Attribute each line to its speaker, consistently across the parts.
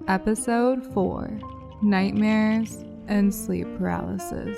Speaker 1: Episode 4, Nightmares and Sleep Paralysis.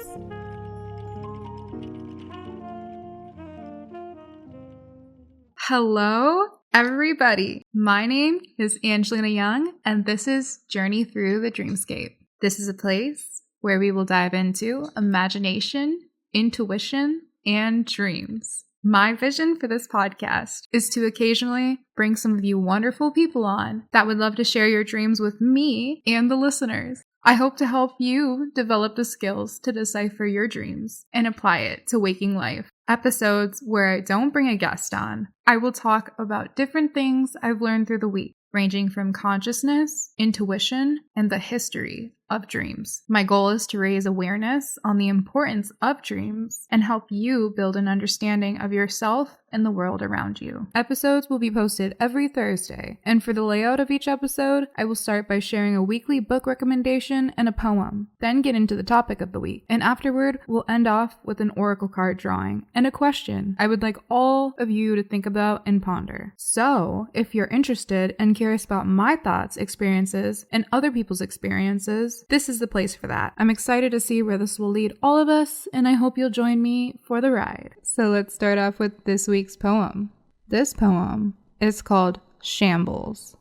Speaker 1: Hello, everybody. My name is Angelina Young, and this is Journey Through the Dreamscape. This is a place where we will dive into imagination, intuition, and dreams. My vision for this podcast is to occasionally bring some of you wonderful people on that would love to share your dreams with me and the listeners. I hope to help you develop the skills to decipher your dreams and apply it to waking life. Episodes where I don't bring a guest on, I will talk about different things I've learned through the week, ranging from consciousness, intuition, and the history of dreams. My goal is to raise awareness on the importance of dreams and help you build an understanding of yourself and the world around you. Episodes will be posted every Thursday, and for the layout of each episode, I will start by sharing a weekly book recommendation and a poem, then get into the topic of the week, and afterward, we'll end off with an oracle card drawing and a question I would like all of you to think about and ponder. So, if you're interested and curious about my thoughts, experiences, and other people's experiences, this is the place for that. I'm excited to see where this will lead all of us, and I hope you'll join me for the ride. So let's start off with this week's poem. This poem is called Shambles.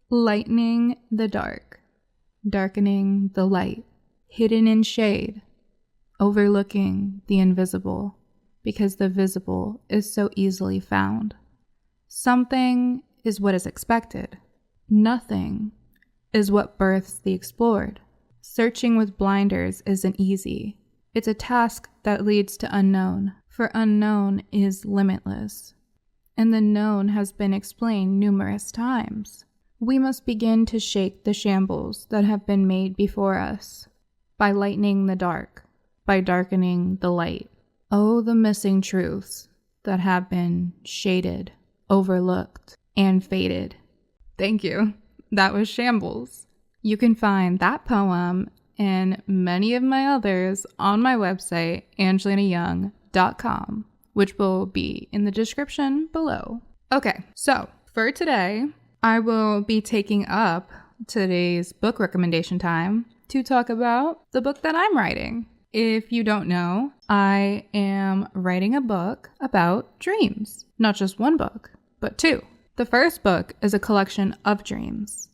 Speaker 1: Lightening the dark, darkening the light, hidden in shade, overlooking the invisible, because the visible is so easily found. Something is what is expected. Nothing is what births the explored. Searching with blinders isn't easy. It's a task that leads to unknown, for unknown is limitless. And the known has been explained numerous times. We must begin to shake the shambles that have been made before us, by lightening the dark, by darkening the light. Oh, the missing truths that have been shaded, overlooked, and faded. Thank you. That was Shambles. You can find that poem and many of my others on my website, angelinayoung.com, which will be in the description below. Okay, so for today, I will be taking up today's book recommendation time to talk about the book that I'm writing. If you don't know, I am writing a book about dreams. Not just one book, but two. The first book is a collection of dreams.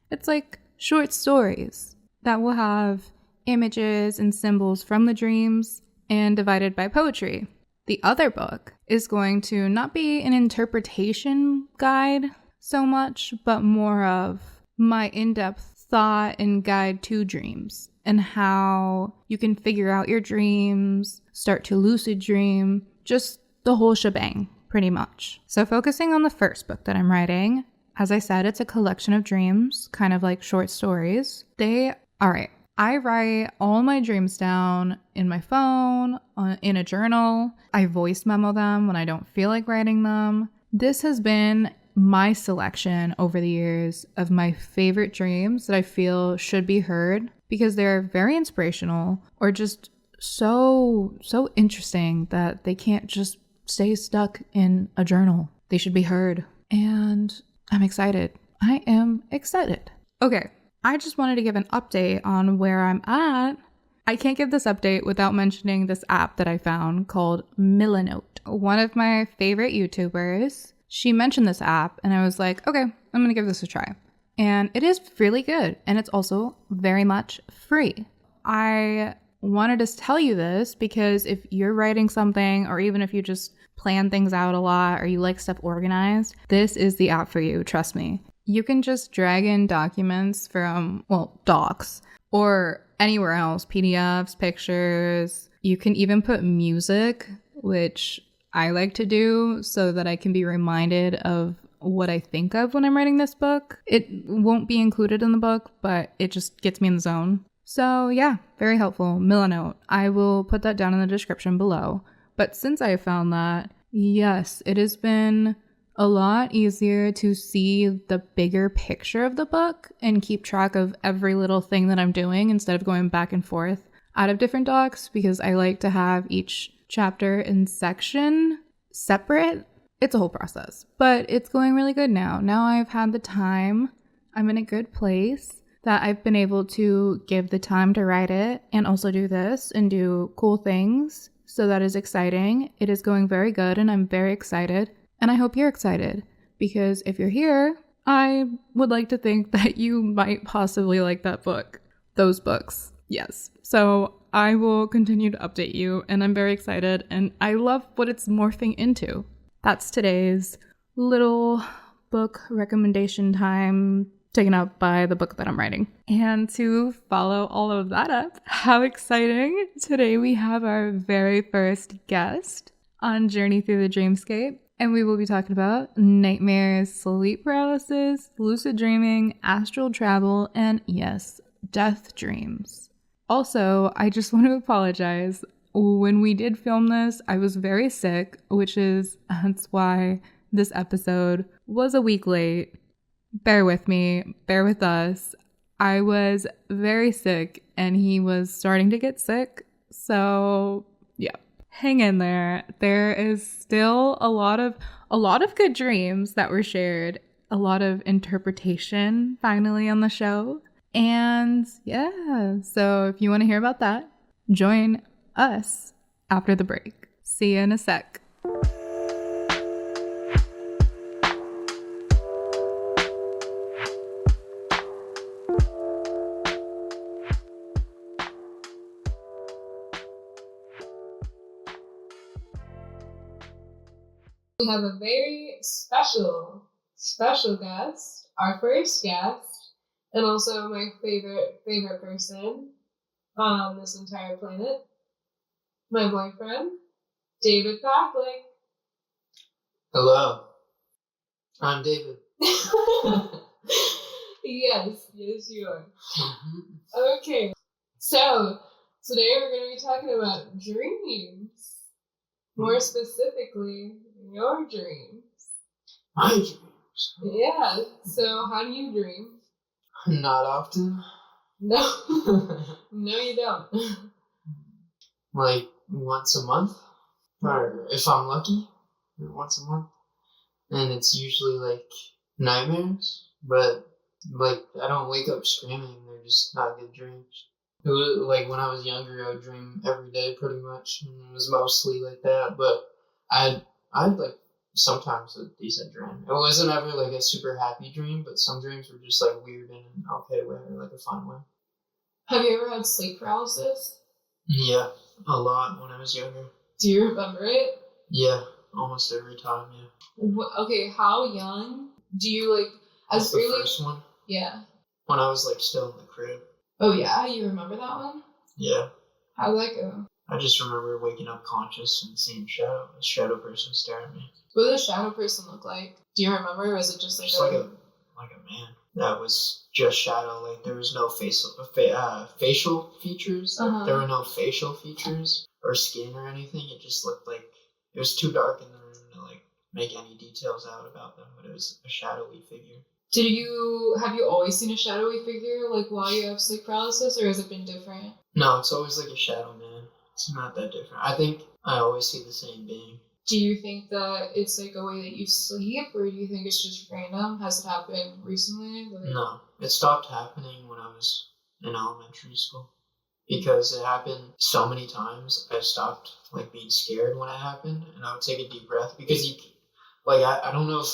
Speaker 1: It's like short stories that will have images and symbols from the dreams and divided by poetry. The other book is going to not be an interpretation guide so much, but more of my in-depth thought and guide to dreams and how you can figure out your dreams, start to lucid dream, just the whole shebang, pretty much. So focusing on the first book that I'm writing, as I said, it's a collection of dreams, kind of like short stories. I write all my dreams down in my phone, in a journal. I voice memo them when I don't feel like writing them. This has been my selection over the years of my favorite dreams that I feel should be heard because they're very inspirational or just so interesting that they can't just stay stuck in a journal. They should be heard. And I'm excited. I am excited. Okay, I just wanted to give an update on where I'm at. I can't give this update without mentioning this app that I found called Milanote. One of my favorite YouTubers, she mentioned this app and I was like, okay, I'm going to give this a try. And it is really good and it's also very much free. I wanted to tell you this because if you're writing something or even if you just plan things out a lot or you like stuff organized, this is the app for you, trust me. You can just drag in documents from, docs or anywhere else, PDFs, pictures. You can even put music, which I like to do so that I can be reminded of what I think of when I'm writing this book. It won't be included in the book, but it just gets me in the zone. So yeah, very helpful. Milanote. I will put that down in the description below. But since I found that, yes, it has been a lot easier to see the bigger picture of the book and keep track of every little thing that I'm doing instead of going back and forth out of different docs because I like to have each chapter and section separate it's a whole process, but it's going really good now. Now I've had the time. I'm in a good place that I've been able to give the time to write it and also do this and do cool things. So that is exciting. It is going very good and I'm very excited. And I hope you're excited because if you're here, I would like to think that you might possibly like that book. Those books. Yes. So I will continue to update you and I'm very excited and I love what it's morphing into. That's today's little book recommendation time taken up by the book that I'm writing. And to follow all of that up, how exciting! Today we have our very first guest on Journey Through the Dreamscape. And we will be talking about nightmares, sleep paralysis, lucid dreaming, astral travel, and yes, death dreams. Also, I just want to apologize. When we did film this, I was very sick, that's why this episode was a week late. Bear with me, bear with us. I was very sick and he was starting to get sick. So yeah, hang in there. There is still a lot of good dreams that were shared, a lot of interpretation finally on the show. And yeah, so if you want to hear about that, join us after the break. See you in a sec. We have a very special guest, our first guest, and also my favorite person on this entire planet, my boyfriend, David Paclik.
Speaker 2: Hello, I'm David.
Speaker 1: Yes, you are. Okay, so today we're going to be talking about dreams. More specifically, your dreams.
Speaker 2: My dreams?
Speaker 1: Yeah, so how do you dream?
Speaker 2: Not often.
Speaker 1: No. No, you don't.
Speaker 2: Like once a month, or if I'm lucky, once a month. And it's usually like nightmares, but like I don't wake up screaming, they're just not good dreams. It was, like when I was younger, I would dream every day pretty much, and it was mostly like that, but I'd like sometimes a decent dream. It wasn't ever like a super happy dream, but some dreams were just like weird in an okay way, like a fun way.
Speaker 1: Have you ever had sleep paralysis?
Speaker 2: Yeah, a lot when I was younger.
Speaker 1: Do you remember it?
Speaker 2: Yeah, almost every time, yeah.
Speaker 1: Okay, how young do you like, as
Speaker 2: the
Speaker 1: early?
Speaker 2: First one?
Speaker 1: Yeah.
Speaker 2: When I was like still in the crib.
Speaker 1: Oh yeah, you remember that one?
Speaker 2: Yeah.
Speaker 1: How'd that go?
Speaker 2: I just remember waking up conscious and seeing a shadow person stare at me.
Speaker 1: What did a shadow person look like? Do you remember, or was it just like
Speaker 2: like a man that was just shadow? Like there was no facial features.
Speaker 1: Uh-huh.
Speaker 2: There were no facial features or skin or anything. It just looked like it was too dark in the room to like make any details out about them. But it was a shadowy figure.
Speaker 1: Have you always seen a shadowy figure like while you have sleep paralysis, or has it been different?
Speaker 2: No, it's always like a shadow man. It's not that different. I think I always see the same being.
Speaker 1: Do you think that it's like a way that you sleep, or do you think it's just random? Has it happened recently?
Speaker 2: No, it stopped happening when I was in elementary school because it happened so many times. I stopped like being scared when it happened, and I would take a deep breath because I don't know if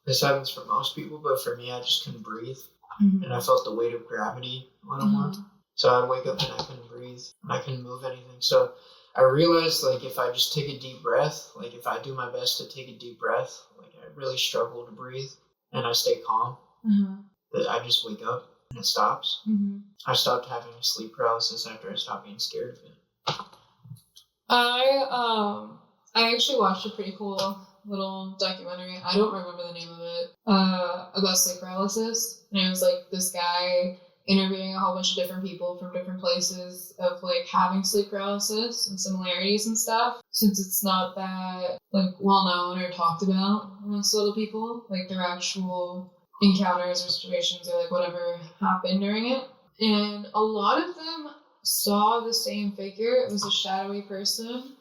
Speaker 2: this happens for most people, but for me, I just couldn't breathe, and I felt the weight of gravity on a month. So I'd wake up and I couldn't breathe, and I couldn't move anything. So I realized, like, if I just take a deep breath, like, if I do my best to take a deep breath, like, I really struggle to breathe, and I stay calm, that I just wake up, and it stops. I stopped having sleep paralysis after I stopped being scared of it.
Speaker 1: I actually watched a pretty cool little documentary. I don't remember the name of it, about sleep paralysis, and it was, like, this guy interviewing a whole bunch of different people from different places of like having sleep paralysis and similarities and stuff, since it's not that like well known or talked about amongst little people, like their actual encounters or situations or like whatever happened during it. And a lot of them saw the same figure. It was a shadowy person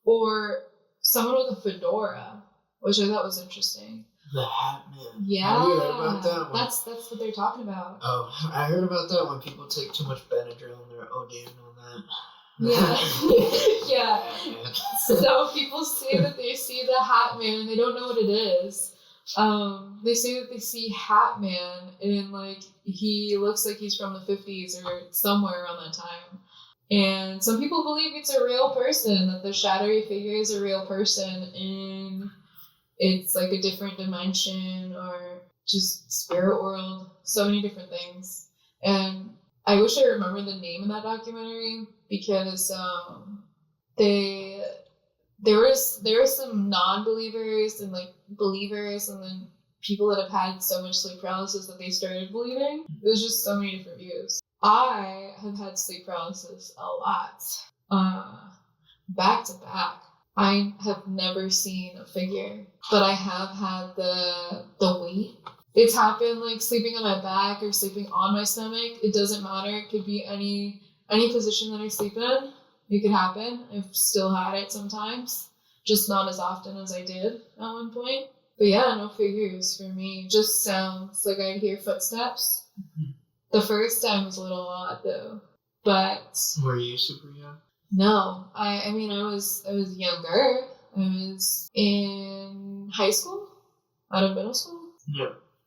Speaker 1: or someone with a fedora. which I thought was interesting.
Speaker 2: The Hat Man.
Speaker 1: Yeah.
Speaker 2: Have you heard about that one?
Speaker 1: That's what they're talking about.
Speaker 2: Oh, I heard about that when people take too much Benadryl and they're ODing on that.
Speaker 1: Yeah. So people say that they see the Hat Man and they don't know what it is. They say that they see Hat Man and like he looks like he's from the 50s or somewhere around that time. And some people believe it's a real person, that the shadowy figure is a real person and it's like a different dimension or just spirit world, so many different things. And I wish I remembered the name of that documentary because there were some non-believers and like believers and then people that have had so much sleep paralysis that they started believing. There's just so many different views. I have had sleep paralysis a lot, back to back. I have never seen a figure, but I have had the weight. It's happened like sleeping on my back or sleeping on my stomach. It doesn't matter. It could be any position that I sleep in. It could happen. I've still had it sometimes, just not as often as I did at one point. But yeah, no figures for me. Just sounds like I'd hear footsteps. Mm-hmm. The first time was a little odd though, but
Speaker 2: were you super young?
Speaker 1: No, I mean I was younger. I was in high school, out of middle school.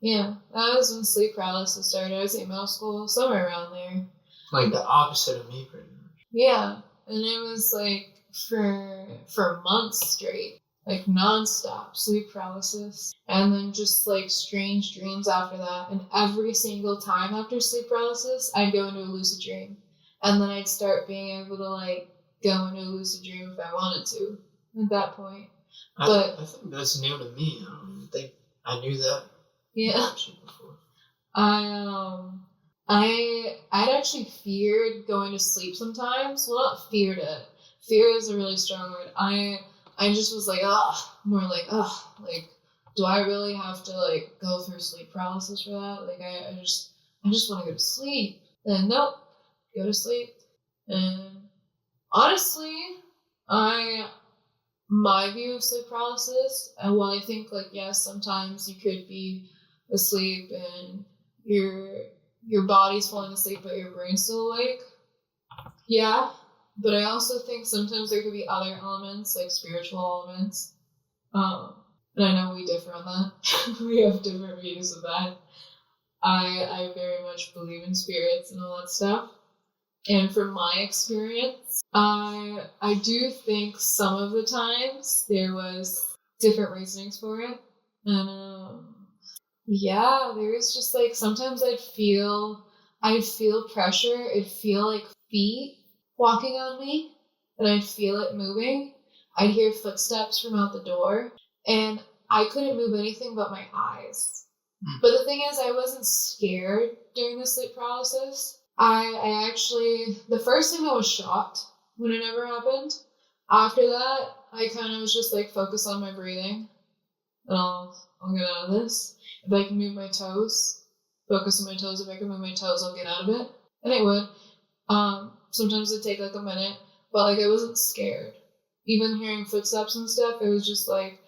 Speaker 1: Yeah, that was when sleep paralysis started. I was in middle school, somewhere around there.
Speaker 2: Like the opposite of me, pretty much.
Speaker 1: Yeah, and it was like for months straight, like nonstop sleep paralysis, and then just like strange dreams after that. And every single time after sleep paralysis, I'd go into a lucid dream, and then I'd start being able to like go into a lucid dream if I wanted to. At that point,
Speaker 2: I think that's new to me. I don't even think I knew that.
Speaker 1: Yeah.
Speaker 2: Before.
Speaker 1: I'd actually feared going to sleep sometimes. Well, not feared it. Fear is a really strong word. I just was like, like, do I really have to like go through sleep paralysis for that? Like, I just want to go to sleep. And nope, go to sleep. And honestly, my view of sleep paralysis, and while I think like yes, sometimes you could be asleep and your body's falling asleep but your brain's still awake. Yeah, but I also think sometimes there could be other elements like spiritual elements. And I know we differ on that. We have different views of that. I very much believe in spirits and all that stuff. And from my experience, I do think some of the times there was different reasonings for it. And yeah, there was just like sometimes I'd feel pressure. It'd feel like feet walking on me, and I'd feel it moving. I'd hear footsteps from out the door, and I couldn't move anything but my eyes. But the thing is, I wasn't scared during the sleep paralysis. I actually, the first time I was shocked when it ever happened. After that, I kind of was just like focus on my breathing, and I'll get out of this. If I can move my toes, focus on my toes. If I can move my toes, I'll get out of it. And it would. Sometimes it'd take like a minute, but like I wasn't scared. Even hearing footsteps and stuff, it was just like,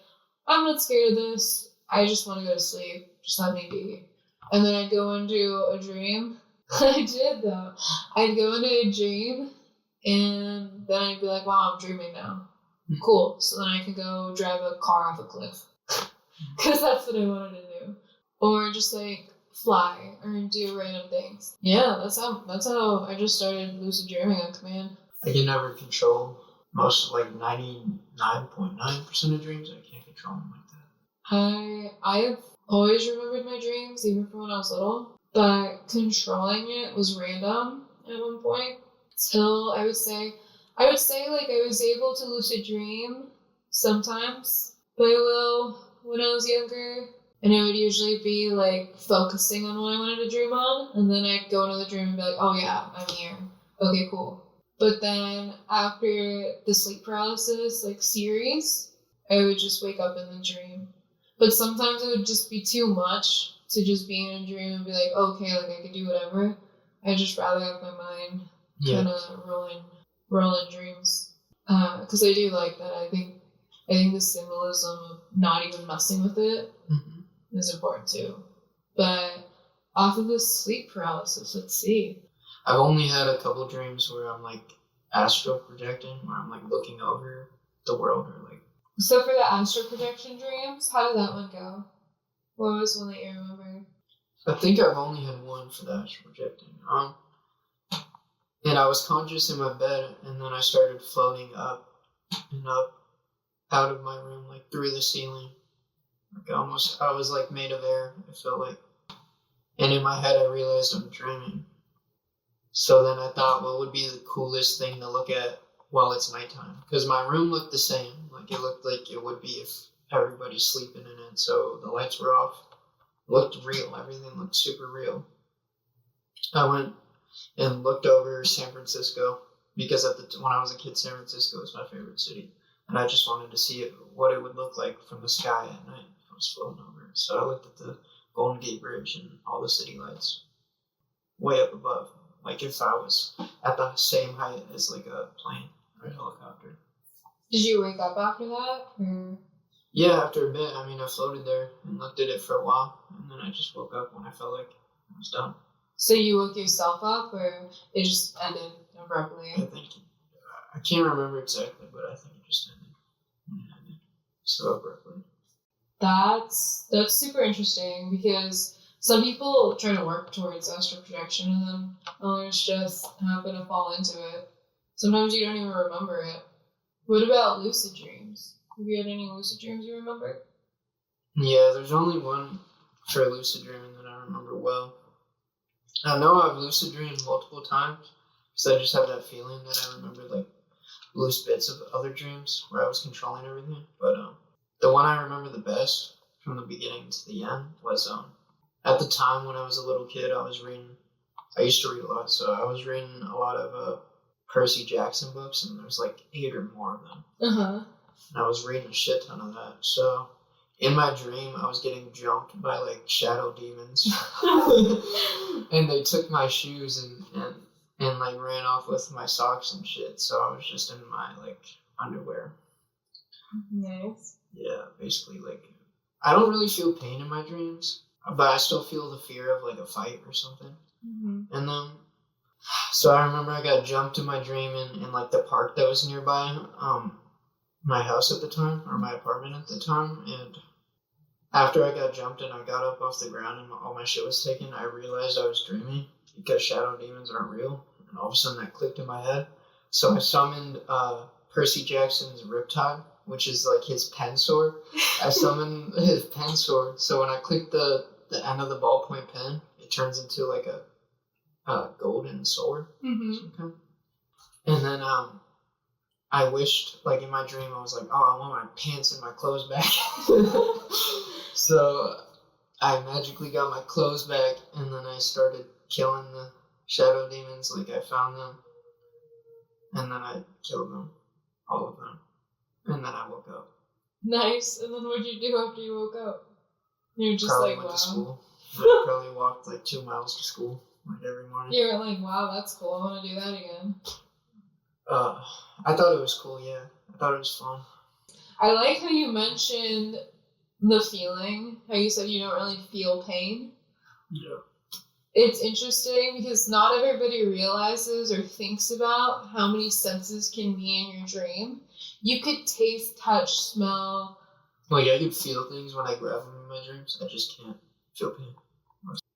Speaker 1: I'm not scared of this. I just want to go to sleep. Just let me be. And then I'd go into a dream. I did though. I'd go into a dream, and then I'd be like, wow, I'm dreaming now. Cool. So then I could go drive a car off a cliff. Because that's what I wanted to do. Or just like fly or do random things. Yeah, that's how I just started lucid dreaming on command.
Speaker 2: I can never control most, like 99.9% of dreams. I can't control them like that.
Speaker 1: I have always remembered my dreams, even from when I was little. But controlling it was random at one point. Till I would say like I was able to lucid dream sometimes. But I will when I was younger. And it would usually be like focusing on what I wanted to dream on. And then I'd go into the dream and be like, oh yeah, I'm here. Okay, cool. But then after the sleep paralysis like series, I would just wake up in the dream. But sometimes it would just be too much to just be in a dream and be like, okay, like I could do whatever. I'd just rather have my mind kind of roll in dreams. Because I do like that. I think
Speaker 3: I think the symbolism of not even messing with it is important too. But off of the sleep paralysis, let's see.
Speaker 2: I've only had a couple dreams where I'm like astral projecting, where I'm like looking over the world or like.
Speaker 3: So for the astral projection dreams, how did that one go? What was one that you remember?
Speaker 2: I think I've only had one for the astral projecting. And I was conscious in my bed, and then I started floating up and up out of my room, like through the ceiling. Like I was like made of air, it felt like. And in my head, I realized I'm dreaming. So then I thought, what would be the coolest thing to look at while it's nighttime? Because my room looked the same. Like it looked like it would be if everybody's sleeping in it. So the lights were off. It looked real. Everything looked super real. I went and looked over San Francisco because when I was a kid, San Francisco was my favorite city. And I just wanted to see what it would look like from the sky at night if I was floating over it. So I looked at the Golden Gate Bridge and all the city lights way up above. Like if I was at the same height as like a plane or a helicopter.
Speaker 3: Did you wake up after that?
Speaker 2: Yeah, after a bit. I mean, I floated there and looked at it for a while. And then I just woke up when I felt like I was done.
Speaker 3: So you woke yourself up or it just ended abruptly?
Speaker 2: I can't remember exactly, but I think it just ended when it ended so abruptly.
Speaker 3: That's super interesting because some people try to work towards astral projection and then others just happen to fall into it. Sometimes you don't even remember it. What about lucid dreams? Have you had any lucid dreams you remember?
Speaker 2: Yeah, there's only one for lucid dreaming that I remember well. I know I've lucid dreamed multiple times because I just have that feeling that I remember like loose bits of other dreams where I was controlling everything. But the one I remember the best from the beginning to the end was at the time when I was a little kid, I used to read a lot, so I was reading a lot of Percy Jackson books, and there's like 8 or more of them. And I was reading a shit ton of that. So in my dream, I was getting jumped by like shadow demons, and they took my shoes and like ran off with my socks and shit. So I was just in my like underwear.
Speaker 3: Nice.
Speaker 2: Yeah, basically like I don't really feel pain in my dreams, but I still feel the fear of like a fight or something. And then, so I remember I got jumped in my dream in like the park that was nearby, my house at the time, or my apartment at the time, and after I got jumped and I got up off the ground and all my shit was taken, I realized I was dreaming because shadow demons aren't real, and all of a sudden that clicked in my head. So I summoned Percy Jackson's Riptide, which is like his pen sword. I summoned his pen sword, so when I click the end of the ballpoint pen, it turns into like a golden sword. Okay. And then I wished, like in my dream, I was like, oh, I want my pants and my clothes back. So I magically got my clothes back, and then I started killing the shadow demons. Like I found them, and then I killed them, all of them. And then I woke up.
Speaker 3: Nice. And then what did you do after you woke up? You're just
Speaker 2: probably
Speaker 3: like,
Speaker 2: went
Speaker 3: wow.
Speaker 2: To school. I probably walked like 2 miles to school like every morning.
Speaker 3: You were like, wow, that's cool. I want to do that again.
Speaker 2: I thought it was cool, yeah. I thought it was fun.
Speaker 3: I like how you mentioned the feeling, how you said you don't really feel pain.
Speaker 2: Yeah.
Speaker 3: It's interesting because not everybody realizes or thinks about how many senses can be in your dream. You could taste, touch, smell.
Speaker 2: Like I could feel things when I grab them in my dreams. I just can't feel pain.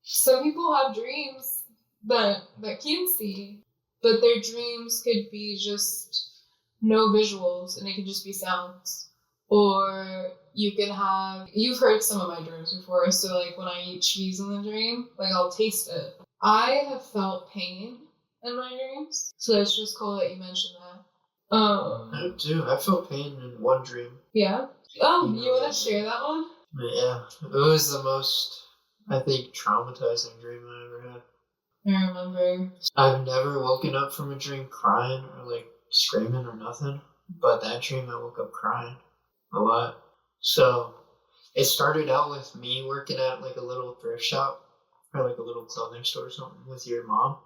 Speaker 3: Some people have dreams that can see, but their dreams could be just no visuals and it could just be sounds. Or you can have, you've heard some of my dreams before, so like when I eat cheese in the dream, like I'll taste it. I have felt pain in my dreams, so it's just cool that you mentioned that.
Speaker 2: I do. I felt pain in one dream.
Speaker 3: Yeah? Oh, you want to share that one?
Speaker 2: Yeah. It was the most, I think, traumatizing dream I ever had.
Speaker 3: I remember.
Speaker 2: I've never woken up from a dream crying or like screaming or nothing, but that dream I woke up crying a lot. So it started out with me working at like a little thrift shop or like a little clothing store or something with your mom,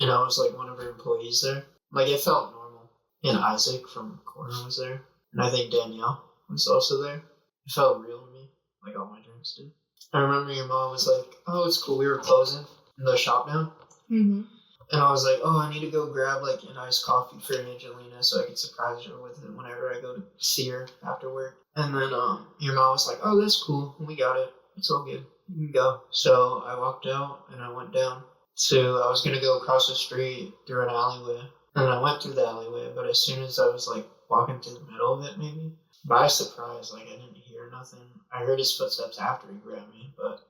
Speaker 2: and I was like one of her employees there. Like it felt normal. And Isaac from Corner was there, and I think Danielle. was also there. It felt real to me, like all my dreams did. I remember your mom was like, "Oh, it's cool. We were closing the shop down."
Speaker 3: Mm-hmm.
Speaker 2: And I was like, "Oh, I need to go grab like an iced coffee for Angelina so I could surprise her with it whenever I go to see her after work." And then your mom was like, "Oh, that's cool. We got it. It's all good. You can go." So I walked out and I went down. So I was gonna go across the street through an alleyway, and I went through the alleyway. But as soon as I was like walking through the middle of it, maybe by surprise, like I didn't hear nothing. I heard his footsteps after he grabbed me, but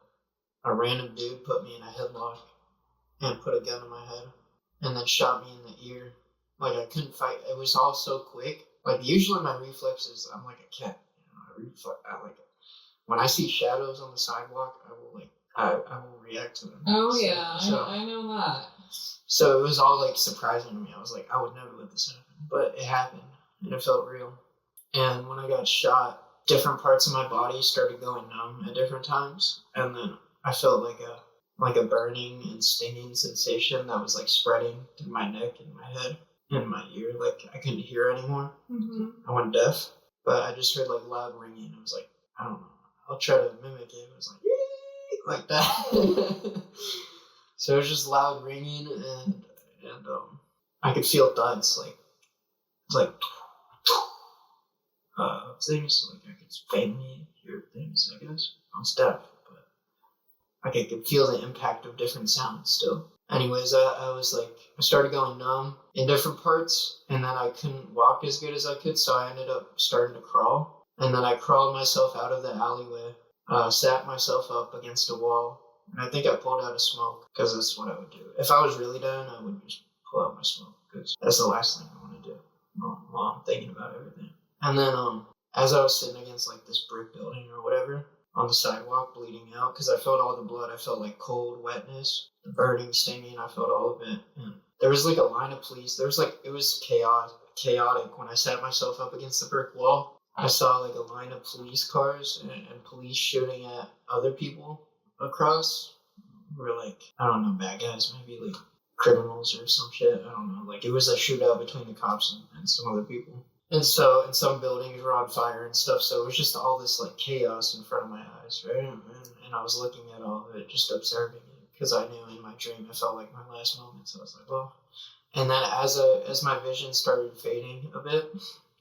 Speaker 2: a random dude put me in a headlock and put a gun in my head, and then shot me in the ear. Like I couldn't fight. It was all so quick. Like usually my reflexes, I'm like a cat. I like it. When I see shadows on the sidewalk, I will like I will react to them.
Speaker 3: Oh
Speaker 2: so,
Speaker 3: yeah,
Speaker 2: so,
Speaker 3: I know that.
Speaker 2: So it was all like surprising to me. I was like, I would never let this happen, but it happened, and it felt real. And when I got shot, different parts of my body started going numb at different times, and then I felt like a burning and stinging sensation that was like spreading through my neck and my head and my ear. Like I couldn't hear anymore.
Speaker 3: Mm-hmm.
Speaker 2: I went deaf, but I just heard like loud ringing. I was like, I don't know. I'll try to mimic it. It was like that. So it was just loud ringing, and I could feel thuds like things. Like I could faintly hear things. I guess I was deaf, but I could feel the impact of different sounds still. Anyways, I was like, I started going numb in different parts, and then I couldn't walk as good as I could, so I ended up starting to crawl. And then I crawled myself out of the alleyway, sat myself up against a wall, and I think I pulled out a smoke, because that's what I would do. If I was really down, I would just pull out my smoke, because that's the last thing I want to do while I'm thinking about everything. And then as I was sitting against like this brick building or whatever, on the sidewalk bleeding out, because I felt all the blood. I felt like cold wetness, the burning, stinging. I felt all of it. And there was like a line of police. There was like, it was chaotic. When I sat myself up against the brick wall, I saw like a line of police cars and police shooting at other people across. Who were like, I don't know, bad guys, maybe like criminals or some shit. I don't know. Like it was a shootout between the cops and some other people. And so, and some buildings were on fire and stuff, so it was just all this, like, chaos in front of my eyes, right? And I was looking at all of it, just observing it, because I knew in my dream it felt like my last moment, so I was like, well. And then as my vision started fading a bit,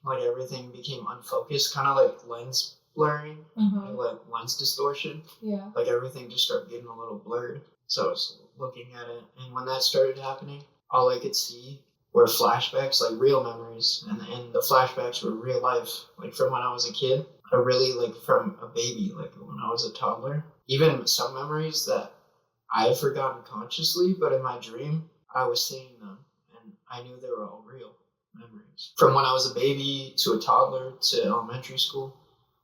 Speaker 2: like, everything became unfocused, kind of like lens blurring, like lens distortion.
Speaker 3: Yeah.
Speaker 2: Like, everything just started getting a little blurred, so I was looking at it, and when that started happening, all I could see were flashbacks, like real memories, and the flashbacks were real life, like from when I was a kid, or really like from a baby, like when I was a toddler. Even some memories that I had forgotten consciously, but in my dream, I was seeing them, and I knew they were all real memories. From when I was a baby to a toddler to elementary school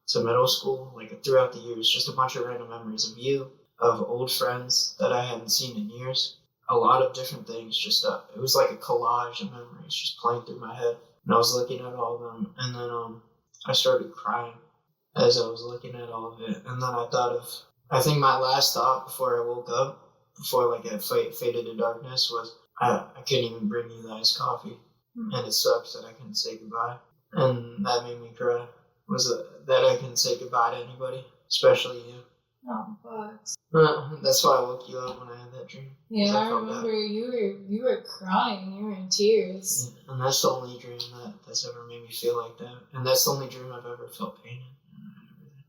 Speaker 2: to middle school, like throughout the years, just a bunch of random memories of you, of old friends that I hadn't seen in years. A lot of different things, just it was like a collage of memories just playing through my head, and I was looking at all of them, and then I started crying as I was looking at all of it, and then I think my last thought before I woke up, before like it faded to darkness, was I couldn't even bring you the iced coffee, and it sucks that I couldn't say goodbye, and that made me cry, was that I couldn't say goodbye to anybody, especially you.
Speaker 3: Oh, but
Speaker 2: that's why I woke you up when I had that dream.
Speaker 3: Yeah, I remember you were crying. You were in tears.
Speaker 2: Yeah, and that's the only dream that's ever made me feel like that. And that's the only dream I've ever felt pain in.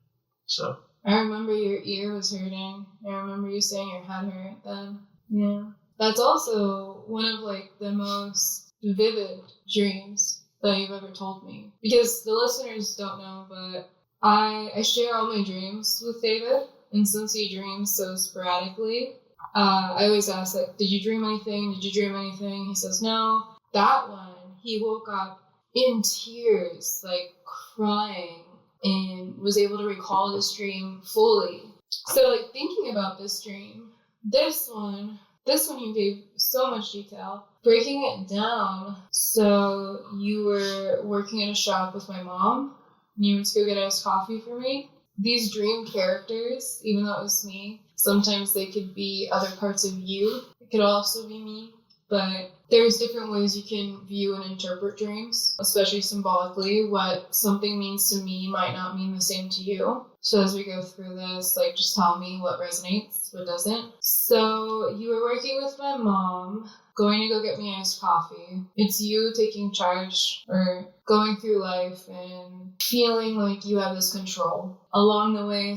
Speaker 2: So
Speaker 3: I remember your ear was hurting. I remember you saying your head hurt then. Yeah. That's also one of like the most vivid dreams that you've ever told me. Because the listeners don't know, but I share all my dreams with David. And since he dreams so sporadically, I always ask, like, did you dream anything? Did you dream anything? He says, no. That one, he woke up in tears, like, crying, and was able to recall this dream fully. So, like, thinking about this dream, this one you gave so much detail. Breaking it down, so you were working in a shop with my mom, and you went to go get iced coffee for me. These dream characters, even though it was me, sometimes they could be other parts of you. It could also be me. but there's different ways you can view and interpret dreams, especially symbolically. What something means to me might not mean the same to you. So as we go through this, like, just tell me what resonates, what doesn't. So you were working with my mom, going to go get me iced coffee. It's you taking charge or going through life and feeling like you have this control. Along the way,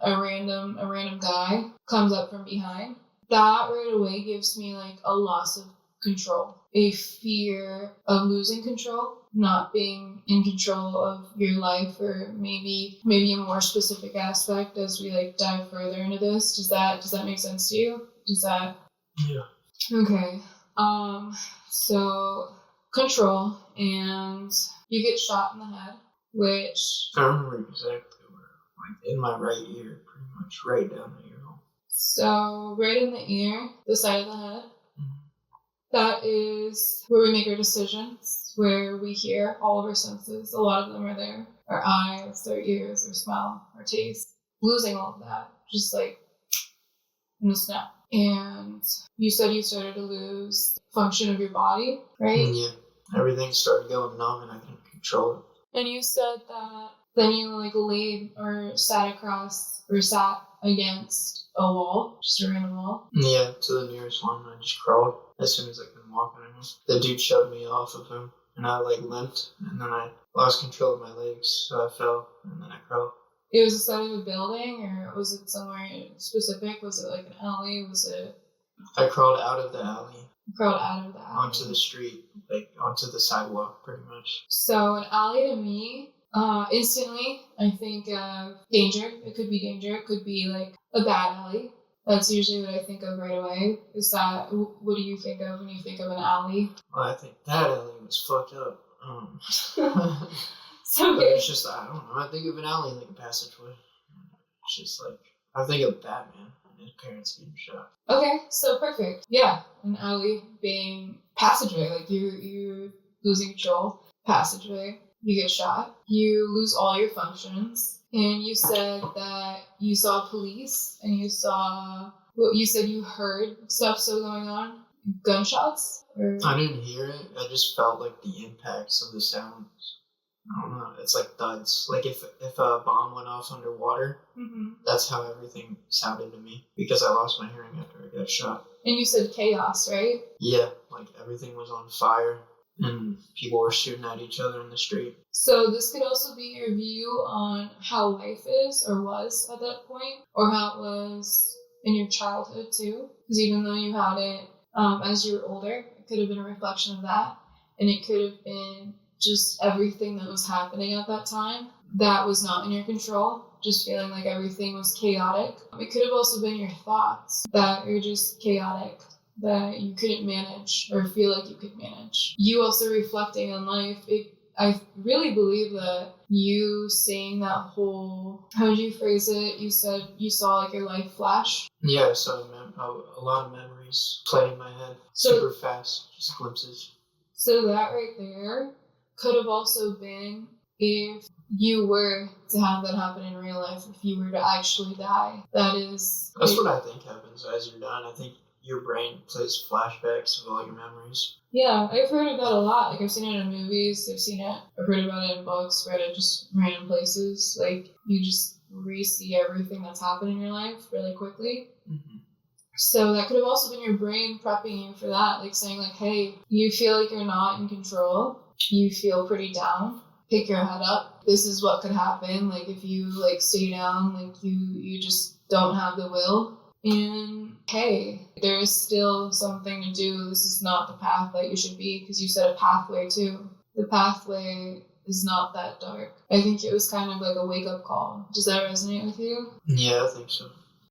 Speaker 3: a random guy comes up from behind. That right away gives me like a loss of control, a fear of losing control, not being in control of your life, or maybe a more specific aspect as we like dive further into this. Does that make sense to you?
Speaker 2: Yeah.
Speaker 3: Okay. So control, and you get shot in the head, which
Speaker 2: I remember exactly where, like in my right ear, pretty much right down the ear hole.
Speaker 3: so right in the ear, the side of the head. That is where we make our decisions, where we hear all of our senses. A lot of them are there. Our eyes, our ears, our smell, our taste. Losing all of that, just like in a snap. And you said you started to lose function of your body, right?
Speaker 2: Yeah. Everything started going numb and I couldn't control it.
Speaker 3: And you said that then you like laid or sat against a wall, just a random wall.
Speaker 2: Yeah, to the nearest one. I just crawled as soon as I couldn't walk anymore. The dude shoved me off of him, and I like limped, and then I lost control of my legs, so I fell, and then I crawled.
Speaker 3: It was the side of a building, or was it somewhere specific? Was it like an alley?
Speaker 2: I crawled out of the alley.
Speaker 3: Crawled out of the alley.
Speaker 2: Onto the street, like onto the sidewalk, pretty much.
Speaker 3: So an alley to me, instantly, I think of danger. It could be danger. It could be like a bad alley. That's usually what I think of right away. What do you think of when you think of an alley?
Speaker 2: Well, I think that alley was fucked up.
Speaker 3: So
Speaker 2: but it's just, I don't know. I think of an alley like a passageway. It's just like, I think of Batman and his parents getting shot.
Speaker 3: Okay, so perfect. Yeah, an alley being passageway, like you losing control, passageway. You get shot. You lose all your functions. And you said that you saw police, and you said you heard stuff still going on? Gunshots? Or?
Speaker 2: I didn't hear it. I just felt like the impacts of the sounds. I don't know. It's like thuds. Like if a bomb went off underwater, that's how everything sounded to me. Because I lost my hearing after I got shot.
Speaker 3: And you said chaos, right?
Speaker 2: Yeah, like everything was on fire. And people were shooting at each other in the street.
Speaker 3: So this could also be your view on how life is or was at that point, or how it was in your childhood too. Because even though you had it as you were older, it could have been a reflection of that. And it could have been just everything that was happening at that time that was not in your control. Just feeling like everything was chaotic. It could have also been your thoughts that are just chaotic, that you couldn't manage or feel like you could manage. You also reflecting on life. I really believe that you saying that whole, how did you phrase it? You said you saw like your life flash.
Speaker 2: Yeah, I saw a lot of memories play in my head super fast, just glimpses.
Speaker 3: So that right there could have also been if you were to have that happen in real life, if you were to actually die. That's
Speaker 2: what I think happens as you're done. I think your brain plays flashbacks of all your memories.
Speaker 3: Yeah, I've heard of that a lot. Like, I've seen it in movies, I've heard about it in books, read it just random places. Like, you just re-see everything that's happened in your life really quickly. Mm-hmm. So that could have also been your brain prepping you for that, like saying like, hey, you feel like you're not in control, you feel pretty down, pick your head up. This is what could happen. Like, if you like stay down, like you just don't have the will. And hey, there is still something to do. This is not the path that you should be, because you said a pathway too. The pathway is not that dark. I think it was kind of like a wake-up call. Does that resonate with you?
Speaker 2: Yeah, I think so.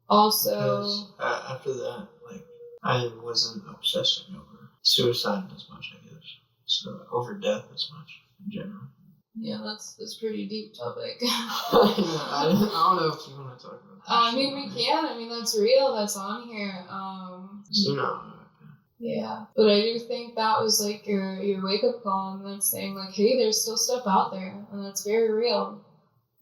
Speaker 3: Also,
Speaker 2: because after that, like, I wasn't obsessing over suicide as much, I guess. So over death as much in general.
Speaker 3: Yeah, that's pretty deep topic.
Speaker 2: I don't know if you want to talk about that.
Speaker 3: I mean, we can. I mean, that's real. That's on here. Yeah, but I do think that was like your wake up call, and that's saying like, hey, there's still stuff out there, and that's very real.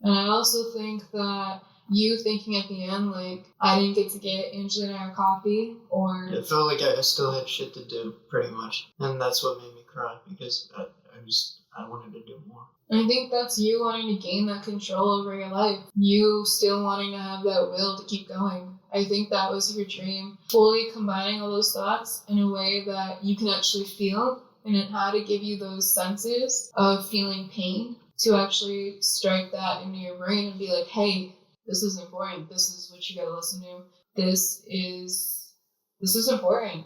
Speaker 3: And I also think that you thinking at the end, like, I didn't get to get Angelina our coffee, or...
Speaker 2: It felt like I still had shit to do, pretty much. And that's what made me cry, because I wanted to do more.
Speaker 3: I think that's you wanting to gain that control over your life. You still wanting to have that will to keep going. I think that was your dream. Fully combining all those thoughts in a way that you can actually feel, and it had to give you those senses of feeling pain to actually strike that into your brain and be like, hey, this is important. This is what you gotta listen to. This is important.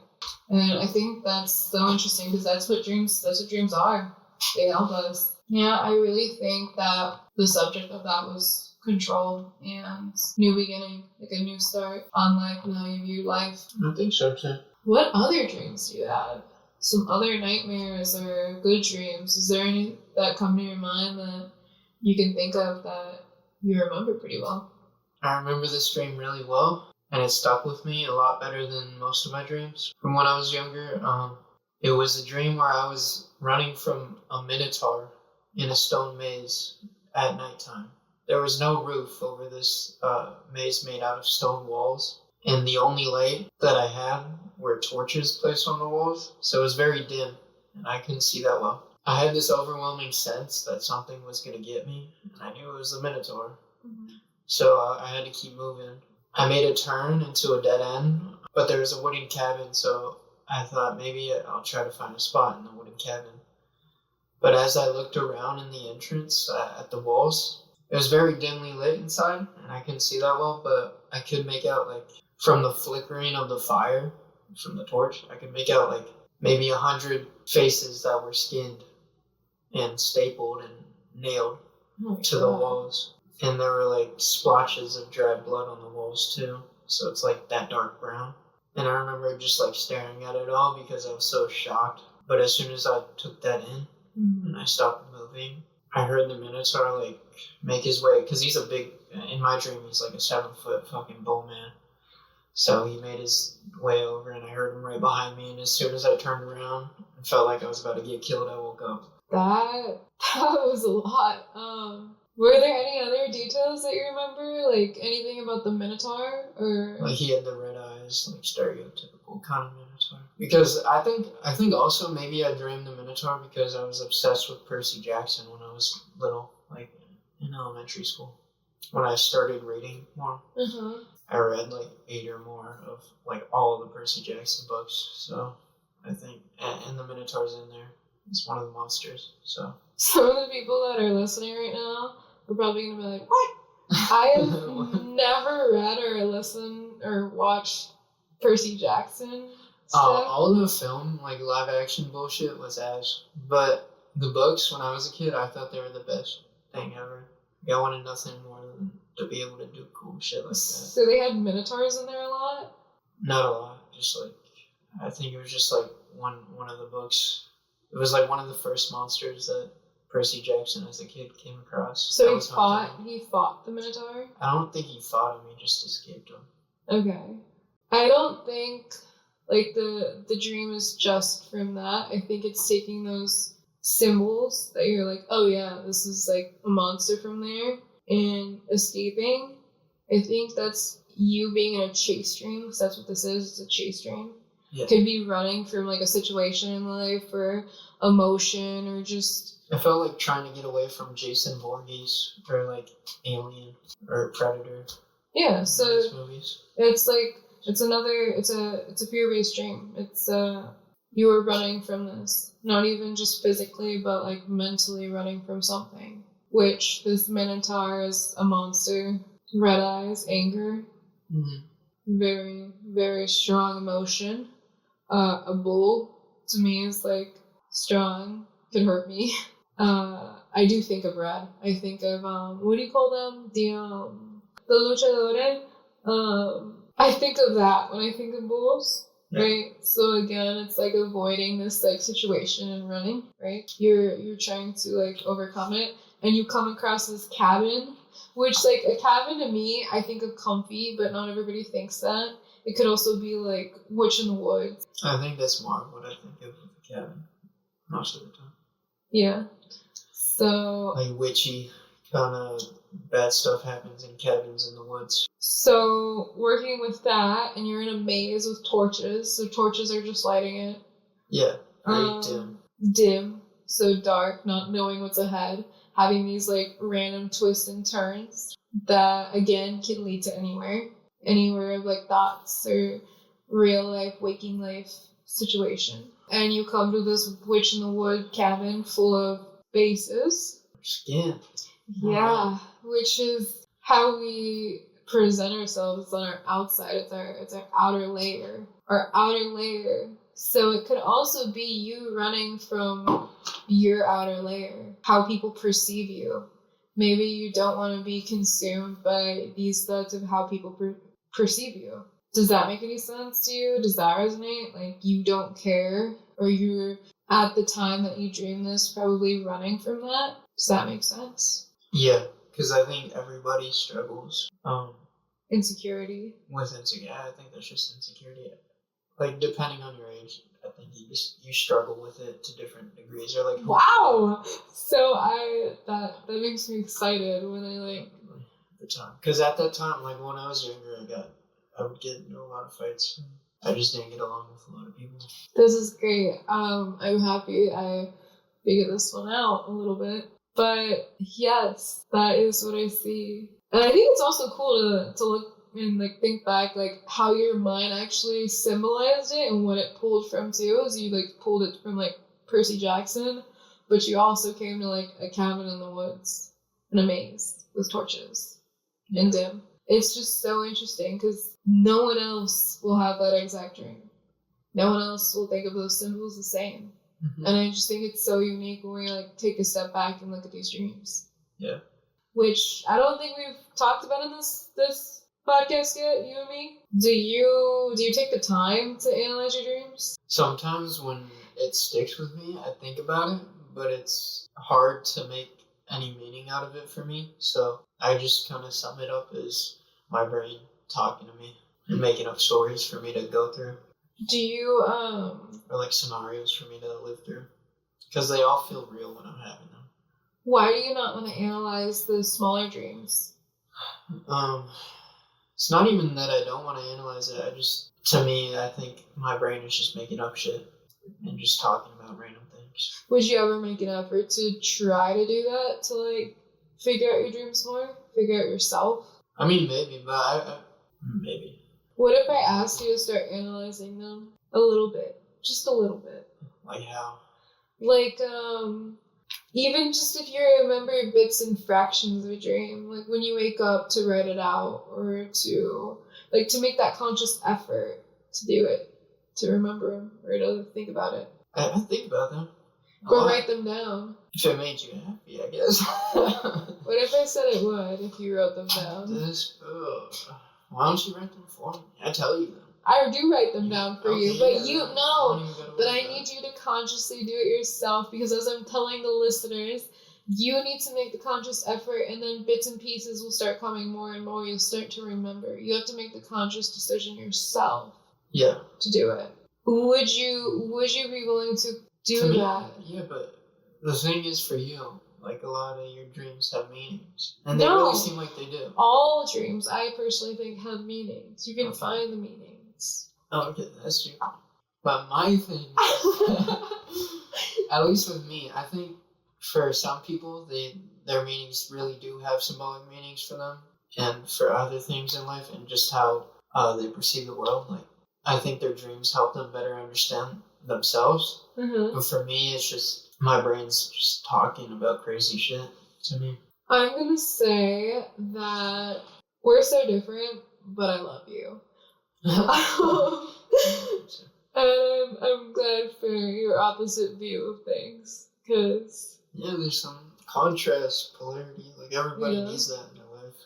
Speaker 3: And I think that's so interesting, because that's what dreams are. They help us. Yeah, I really think that the subject of that was control and new beginning, like a new start on life and how you view life.
Speaker 2: I think so too.
Speaker 3: What other dreams do you have? Some other nightmares or good dreams? Is there any that come to your mind that you can think of that you remember pretty well?
Speaker 2: I remember this dream really well, and it stuck with me a lot better than most of my dreams. From when I was younger, it was a dream where I was running from a minotaur in a stone maze at nighttime. There was no roof over this maze made out of stone walls, and the only light that I had were torches placed on the walls, so it was very dim, and I couldn't see that well. I had this overwhelming sense that something was going to get me, and I knew it was the minotaur. Mm-hmm. So I had to keep moving. I made a turn into a dead end, but there was a wooden cabin, so I thought maybe I'll try to find a spot in the wooden cabin. But as I looked around in the entrance at the walls, it was very dimly lit inside, and I couldn't see that well, but I could make out, like, from the flickering of the fire, from the torch, I could make out, like, maybe 100 faces that were skinned and stapled and nailed to the walls. And there were, like, splotches of dried blood on the walls, too. So it's, like, that dark brown. And I remember just, like, staring at it all because I was so shocked. But as soon as I took that in, and I stopped moving, I heard the Minotaur, like, make his way. Because he's a big, in my dream, he's, like, a 7-foot fucking bull man. So he made his way over, and I heard him right behind me. And as soon as I turned around and felt like I was about to get killed, I woke up.
Speaker 3: That was a lot. Were there any other details that you remember? Like, anything about the Minotaur? Or
Speaker 2: like, he had the red eyes, like, stereotypical kind of Minotaur. Because I think also maybe I dreamed the Minotaur because I was obsessed with Percy Jackson when I was little, like, in elementary school. When I started reading more, I read, like, 8 or more of, like, all of the Percy Jackson books. So I think, and the Minotaur's in there. It's one of the monsters, so.
Speaker 3: Some of the people that are listening right now are probably going to be like, what? I have never read or listened or watched Percy Jackson stuff.
Speaker 2: All of the film, like, live action bullshit was ass. But the books, when I was a kid, I thought they were the best thing ever. I wanted nothing more than to be able to do cool shit like that.
Speaker 3: So they had Minotaurs in there a lot?
Speaker 2: Not a lot. Just, like, I think it was just, like, one of the books. It was, like, one of the first monsters that Percy Jackson as a kid came across.
Speaker 3: So he fought the Minotaur?
Speaker 2: I don't think he fought him, he just escaped him.
Speaker 3: Okay. I don't think, like, the dream is just from that. I think it's taking those symbols that you're like, oh yeah, this is, like, a monster from there, and escaping. I think that's you being in a chase dream, because that's what this is. It's a chase dream. Yeah. Could be running from, like, a situation in life or emotion or just...
Speaker 2: I felt like trying to get away from Jason Voorhees or, like, Alien or Predator.
Speaker 3: Yeah, so
Speaker 2: movies.
Speaker 3: It's like it's a fear-based dream. It's you were running from this, not even just physically, but, like, mentally running from something. Which this Minotaur is a monster, red eyes, anger, very, very strong emotion. A bull to me is, like, strong, could hurt me. I do think of red. I think of what do you call them? The luchadores. I think of that when I think of bulls, right? So again, it's like avoiding this, like, situation and running, right? You're trying to, like, overcome it, and you come across this cabin, which, like, a cabin to me, I think of comfy, but not everybody thinks that. It could also be, like, Witch in the Woods.
Speaker 2: I think that's more what I think of with the cabin, most of the time.
Speaker 3: Yeah. So...
Speaker 2: like, witchy, kind of bad stuff happens in cabins in the woods.
Speaker 3: So, working with that, and you're in a maze with torches, so torches are just lighting it.
Speaker 2: Yeah, very dim.
Speaker 3: Dim, so dark, not knowing what's ahead, having these like random twists and turns that again can lead to anywhere of like thoughts or real life, waking life situation. And you come to this witch in the wood cabin full of bases.
Speaker 2: Skin.
Speaker 3: Yeah, which is how we present ourselves on our outside. It's our outer layer. Our outer layer. So it could also be you running from your outer layer, how people perceive you. Maybe you don't want to be consumed by these thoughts of how people perceive you. Does that make any sense to you? Does that resonate? Like you don't care, or you're at the time that you dream this probably running from that? Does that make sense?
Speaker 2: Yeah, because I think everybody struggles.
Speaker 3: Insecurity.
Speaker 2: With insecurity. I think that's just insecurity. Like, depending on your age, I think you struggle with it to different degrees. Or like,
Speaker 3: wow! So that makes me excited when I like...
Speaker 2: the time. Because at that time, like, when I was younger, I would get into a lot of fights. I just didn't get along with a lot of people.
Speaker 3: This is great. I'm happy I figured this one out a little bit. But yes, that is what I see. And I think it's also cool to look and like think back like how your mind actually symbolized it and what it pulled from too. Is you like pulled it from like Percy Jackson, but you also came to like a cabin in the woods in a maze with torches and dim. It's just so interesting because no one else will have that exact dream. No one else will think of those symbols the same. Mm-hmm. And I just think it's so unique when we like take a step back and look at these dreams.
Speaker 2: Yeah.
Speaker 3: Which I don't think we've talked about in this podcast yet, you and me. Do you take the time to analyze your dreams?
Speaker 2: Sometimes when it sticks with me, I think about it, but it's hard to make any meaning out of it for me. So I just kind of sum it up as my brain talking to me and making up stories for me to go through.
Speaker 3: Do you
Speaker 2: or like scenarios for me to live through, because they all feel real when I'm having them.
Speaker 3: Why do you not want to analyze the smaller dreams?
Speaker 2: It's not even that I don't want to analyze it. To me, I think my brain is just making up shit and just talking about random things.
Speaker 3: Would you ever make an effort to try to do that, to like figure out your dreams more, figure out yourself?
Speaker 2: I mean, maybe, but maybe.
Speaker 3: What if I asked you to start analyzing them a little bit? Just a little bit.
Speaker 2: Like how?
Speaker 3: Like, even just if you remember bits and fractions of a dream, like when you wake up to write it out, or to make that conscious effort to do it, to remember them, or to think about it.
Speaker 2: I think about them.
Speaker 3: Or write them down.
Speaker 2: If it made you happy, I guess.
Speaker 3: What if I said it would if you wrote them down?
Speaker 2: Why don't you write them for me? I tell you them.
Speaker 3: I do write them down for you, but but I need you to consciously do it yourself, because as I'm telling the listeners, you need to make the conscious effort, and then bits and pieces will start coming more and more. You'll start to remember. You have to make the conscious decision yourself.
Speaker 2: Yeah.
Speaker 3: To do it. Would you be willing to do that?
Speaker 2: Yeah, but the thing is, for you, like, a lot of your dreams have meanings. And they really seem like they do.
Speaker 3: All dreams, I personally think, have meanings. You can find the meanings.
Speaker 2: Oh, okay, that's true. But my thing, at least with me, I think for some people, their meanings really do have symbolic meanings for them. And for other things in life, and just how they perceive the world. Like, I think their dreams help them better understand themselves. Mm-hmm. But for me, it's just my brain's just talking about crazy shit to me.
Speaker 3: I'm gonna say that we're so different, but I love you. And I'm glad for your opposite view of things, because
Speaker 2: there's some contrast, polarity. Like, everybody needs that in their life.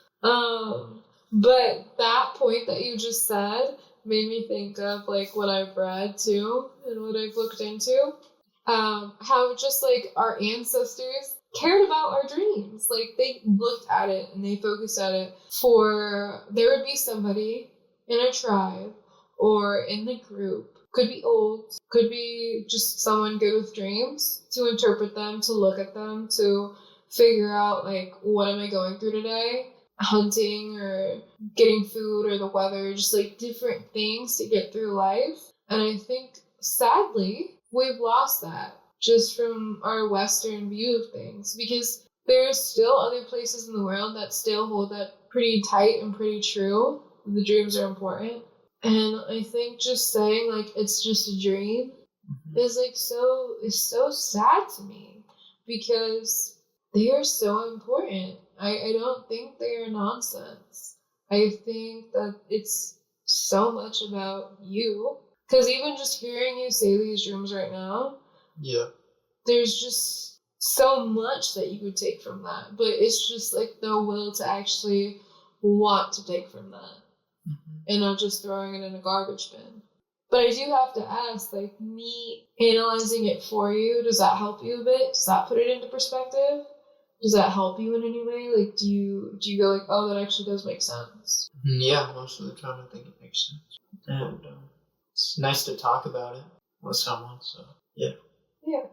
Speaker 3: But that point that you just said made me think of like what I've read too and what I've looked into. How just like our ancestors cared about our dreams. Like, they looked at it and they focused at it. There would be somebody in a tribe or in the group, could be old, could be just someone good with dreams, to interpret them, to look at them, to figure out, like, what am I going through today? Hunting or getting food or the weather, just like different things to get through life. And I think, sadly, we've lost that just from our Western view of things, because there's still other places in the world that still hold that pretty tight and pretty true. The dreams are important. And I think just saying, like, it's just a dream is like so sad to me, because they are so important. I don't think they are nonsense. I think that it's so much about you. Because even just hearing you say these dreams right now,
Speaker 2: Yeah.
Speaker 3: there's just so much that you could take from that. But it's just like the will to actually want to take from that. And not just throwing it in a garbage bin. But I do have to ask, like, me analyzing it for you, does that help you a bit? Does that put it into perspective? Does that help you in any way? Like, do you go like, oh, that actually does make sense?
Speaker 2: Yeah, most of the time I think it makes sense. And it's nice to talk about it with someone, so yeah.
Speaker 3: Yeah.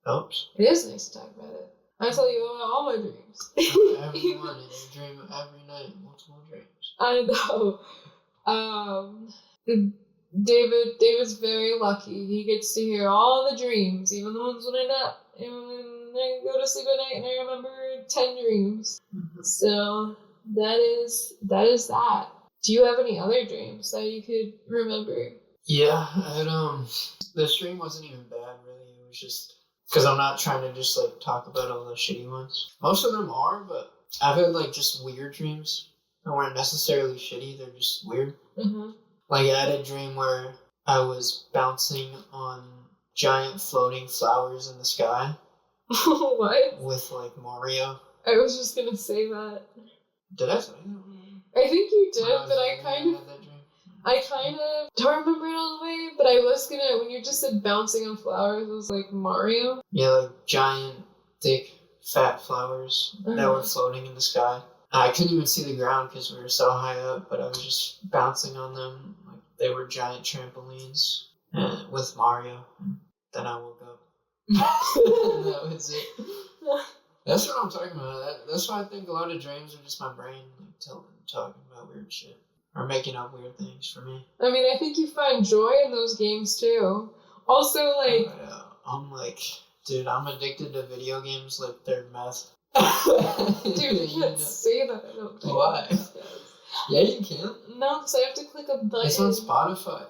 Speaker 2: Helps.
Speaker 3: It is nice to talk about it. I tell you about all my dreams.
Speaker 2: Every morning, you dream every night, multiple dreams.
Speaker 3: I know. David's very lucky. He gets to hear all the dreams, even the ones when I nap, and when I go to sleep at night and I remember 10 dreams. So that is that. Do you have any other dreams that you could remember?
Speaker 2: Yeah, this dream wasn't even bad, really. It was just because I'm not trying to just like talk about all the shitty ones. Most of them are, but I've had like just weird dreams that weren't necessarily shitty. They're just weird. Like, I had a dream where I was bouncing on giant floating flowers in the sky.
Speaker 3: What?
Speaker 2: With, like, Mario.
Speaker 3: I was just gonna say that.
Speaker 2: Did I say that?
Speaker 3: I think you did, but I kind of don't remember it all the way, but I was gonna, when you just said bouncing on flowers, it was like Mario.
Speaker 2: Yeah, like giant, thick, fat flowers that were floating in the sky. I couldn't even see the ground because we were so high up, but I was just bouncing on them like they were giant trampolines with Mario. And then I woke up. That was it. That's what I'm talking about. That's why I think a lot of dreams are just my brain like talking about weird shit. Or making up weird things for me.
Speaker 3: I mean, I think you find joy in those games too. Also, like...
Speaker 2: I'm like, dude, I'm addicted to video games like they're meth.
Speaker 3: Dude, you can't say that. I don't think.
Speaker 2: Why? Yeah, you can.
Speaker 3: No, because I have to click a button.
Speaker 2: It's on Spotify.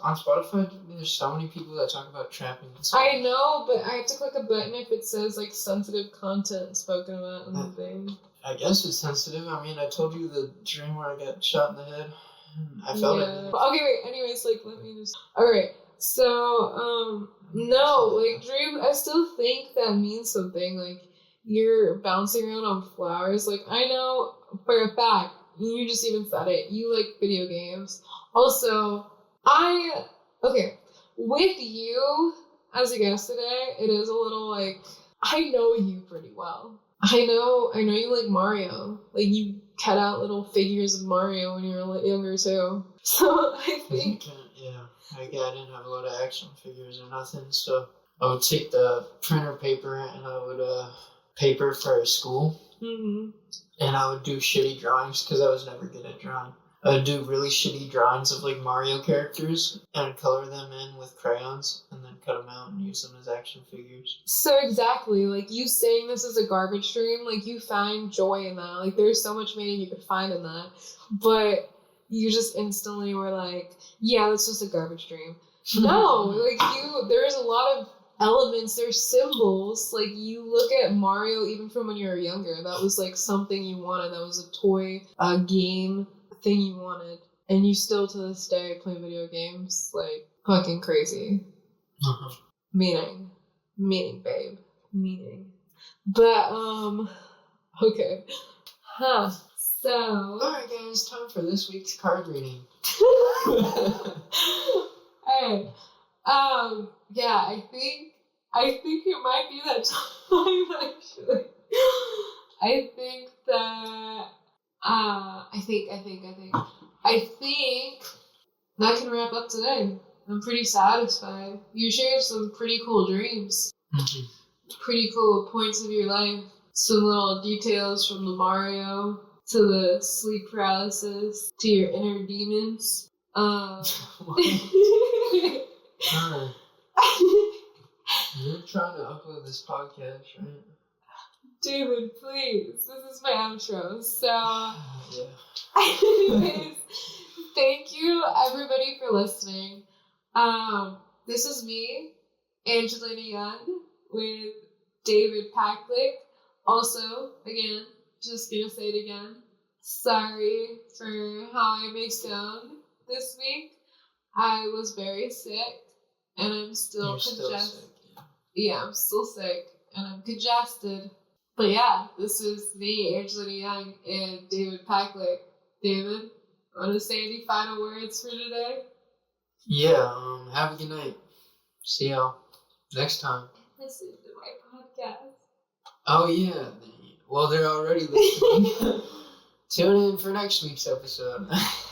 Speaker 2: On Spotify. There's so many people that talk about trapping.
Speaker 3: I know, but I have to click a button if it says like sensitive content spoken about in the thing.
Speaker 2: I guess it's sensitive. I mean, I told you the dream where I got shot in the head. I felt it.
Speaker 3: Okay, wait. Anyways, like, let me just. All right. So, no, like, dream. I still think that means something. Like, you're bouncing around on flowers. Like, I know for a fact. You just even said it. You like video games. Also, with you as a guest today, it is a little like, I know you pretty well. I know you like Mario. Like, you cut out little figures of Mario when you were younger too. So I think...
Speaker 2: I didn't have a lot of action figures or nothing, so I would take the printer paper and I would paper for school. And I would do shitty drawings because I was never good at drawing. I would do really shitty drawings of like Mario characters and color them in with crayons and then cut them out and use them as action figures.
Speaker 3: So exactly, like you saying this is a garbage dream, like you find joy in that. Like there's so much meaning you could find in that. But you just instantly were like, yeah, that's just a garbage dream. No, like there's a lot of elements, there's symbols. Like you look at Mario even from when you were younger, that was like something you wanted, that was a toy, a game thing you wanted, and you still to this day play video games like fucking crazy. Meaning babe, meaning. But okay, so
Speaker 2: alright guys, time for this week's card reading.
Speaker 3: Alright. Yeah, I think it might be that time, actually. I think that can wrap up today. I'm pretty satisfied. You shared some pretty cool dreams. Pretty cool points of your life. some little details from the Mario to the sleep paralysis to your inner demons.
Speaker 2: You're trying to upload this podcast, right?
Speaker 3: David, please. This is my outro. So,
Speaker 2: Yeah.
Speaker 3: anyways, thank you everybody for listening. This is me, Angelina Young, with David Paclik. Also, again, just gonna say it again. Sorry for how I may sound this week. I was very sick, and I'm still congested. Yeah, I'm still sick, and I'm congested. But yeah, this is me, Angelina Young, and David Paclik. David, want to say any final words for today?
Speaker 2: Yeah, have a good night. See y'all next time.
Speaker 3: Listen to my podcast.
Speaker 2: Oh, yeah. Well, they're already listening. Tune in for next week's episode.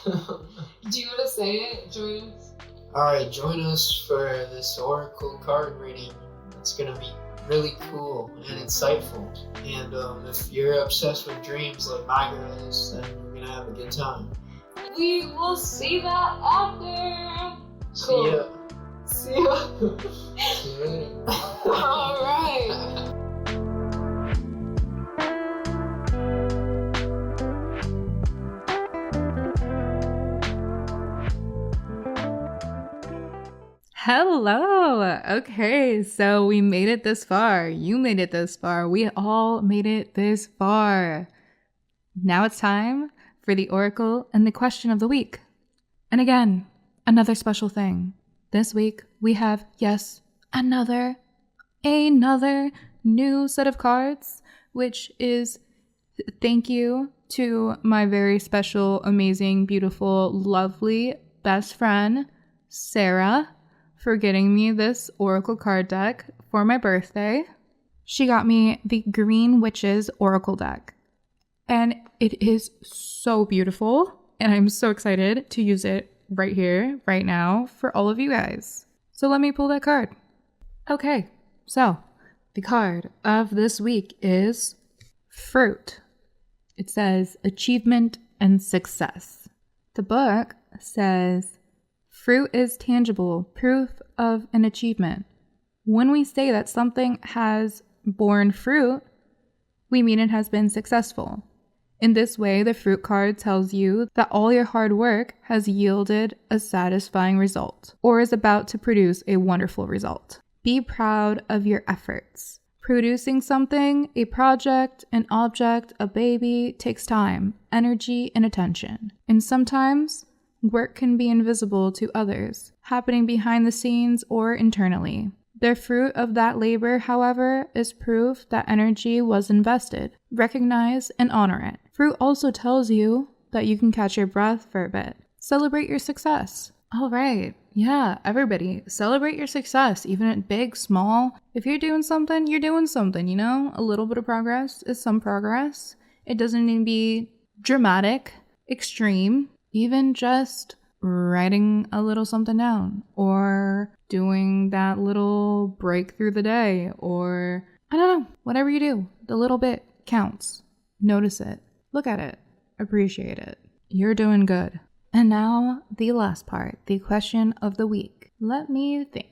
Speaker 3: Do you want to say it? Join us.
Speaker 2: Alright, join us for this Oracle card reading. It's going to be really cool and insightful. And if you're obsessed with dreams like my girl is, then we're going to have a good time.
Speaker 3: We will see that after.
Speaker 2: See ya.
Speaker 3: See ya.
Speaker 2: See you later.
Speaker 3: All right.
Speaker 1: Hello. Okay, so we made it this far. You made it this far. We all made it this far. Now it's time for the Oracle and the question of the week. And again, another special thing. This week we have, yes, another new set of cards, which is thank you to my very special, amazing, beautiful, lovely best friend, Sarah, for getting me this Oracle card deck for my birthday. She got me the Green Witches Oracle deck. And it is so beautiful. And I'm so excited to use it right here, right now, for all of you guys. So let me pull that card. Okay, so the card of this week is Fruit. It says achievement and success. The book says fruit is tangible, proof of an achievement. When we say that something has borne fruit, we mean it has been successful. In this way, the fruit card tells you that all your hard work has yielded a satisfying result, or is about to produce a wonderful result. Be proud of your efforts. Producing something, a project, an object, a baby, takes time, energy, and attention. And sometimes, work can be invisible to others, happening behind the scenes or internally. The fruit of that labor, however, is proof that energy was invested. Recognize and honor it. Fruit also tells you that you can catch your breath for a bit. Celebrate your success. All right. Yeah, everybody, celebrate your success, even at big, small. If you're doing something, you're doing something, you know? A little bit of progress is some progress. It doesn't need to be dramatic, extreme, even just writing a little something down or doing that little break through the day, or I don't know, whatever you do, the little bit counts. Notice it, look at it, appreciate it. You're doing good. And now the last part, the question of the week. Let me think.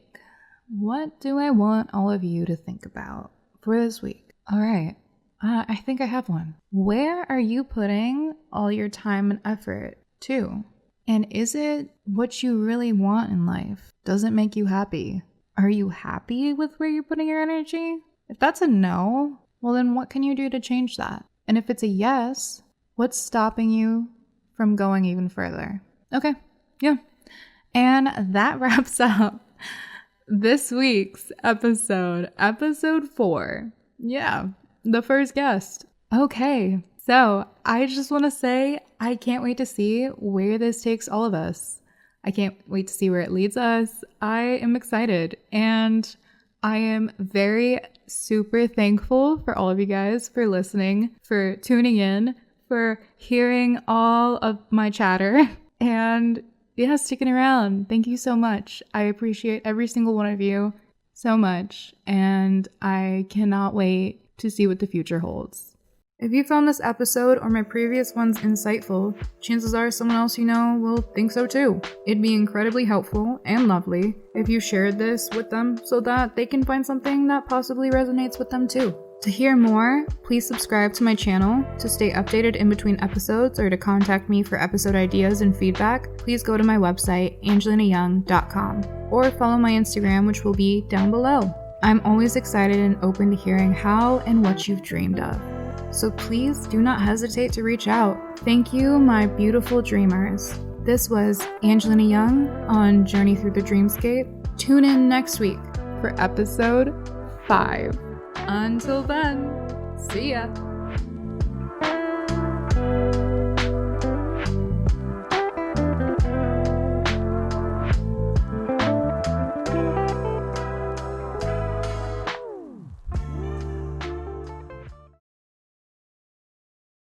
Speaker 1: What do I want all of you to think about for this week? All right, I think I have one. Where are you putting all your time and effort to? And is it what you really want in life? Does it make you happy? Are you happy with where you're putting your energy? If that's a no, well then what can you do to change that? And if it's a yes, what's stopping you from going even further? Okay, yeah. And that wraps up this week's episode 4. Yeah, the first guest. Okay, so I just want to say I can't wait to see where this takes all of us. I can't wait to see where it leads us. I am excited, and I am very super thankful for all of you guys for listening, for tuning in, for hearing all of my chatter, and yeah, sticking around. Thank you so much. I appreciate every single one of you so much, and I cannot wait to see what the future holds. If you found this episode or my previous ones insightful, chances are someone else you know will think so too. It'd be incredibly helpful and lovely if you shared this with them so that they can find something that possibly resonates with them too. To hear more, please subscribe to my channel. To stay updated in between episodes or to contact me for episode ideas and feedback, please go to my website, angelinayoung.com, or follow my Instagram, which will be down below. I'm always excited and open to hearing how and what you've dreamed of. So please do not hesitate to reach out. Thank you, my beautiful dreamers. This was Angelina Young on Journey Through the Dreamscape. Tune in next week for episode 5. Until then, see ya.